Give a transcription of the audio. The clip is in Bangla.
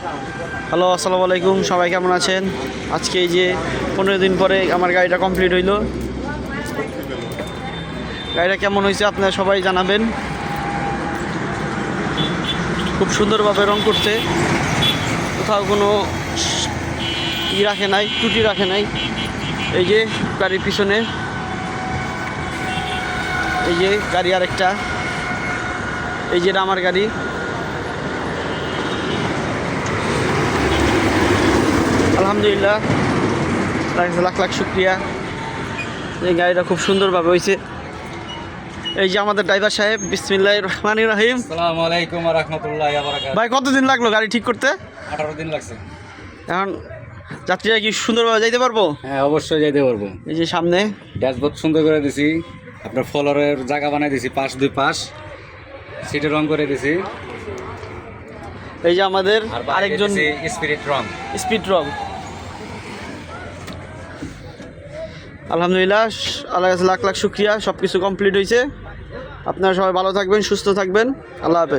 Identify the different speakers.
Speaker 1: হ্যালো, আসসালামু আলাইকুম। সবাই কেমন আছেন? আজকে এই যে 15 দিন পরে আমার গাড়িটা কমপ্লিট হইল। গাড়িটা কেমন হয়েছে আপনারা সবাই জানাবেন। খুব সুন্দরভাবে রং করছে, কোথাও কোনো রাখে নাই, ত্রুটি রাখে নাই। এই যে গাড়ির পিছনে, এই যে গাড়ি আরেকটা, এই যে আমার গাড়ি। আলহামদুলিল্লাহ, লাখ লাখ শুক্রিয়া। এই গাড়িটা খুব সুন্দরভাবে হয়েছে। এই যে আমাদের ড্রাইভার সাহেব, বিসমিল্লাহির রহমানির রহিম।
Speaker 2: আসসালামু আলাইকুম ওয়া রাহমাতুল্লাহি ওয়া বারাকাতুহু।
Speaker 1: ভাই, কতদিন লাগলো গাড়ি ঠিক করতে?
Speaker 2: 18 দিন লাগছে।
Speaker 1: এখন যাত্রীরা কি সুন্দরভাবে যাইতে পারবো?
Speaker 2: হ্যাঁ, অবশ্যই যাইতে পারবো।
Speaker 1: এই যে সামনে
Speaker 2: ড্যাশবোর্ড সুন্দর করে দিছি, আপনার ফলোরের জায়গা বানাই দিছি, পাশ দুই পাশ সিটে রং করে দিছি।
Speaker 1: এই যে আমাদের আরেকজন
Speaker 2: স্পিরিট রং,
Speaker 1: স্পিড রং। আলহামদুলিল্লাহ, আল্লাহর কাছে লাখ লাখ শুক্রিয়া। সব কিছু কমপ্লিট হয়েছে। আপনারা সবাই ভালো থাকবেন, সুস্থ থাকবেন। আল্লাহ হাফেজ।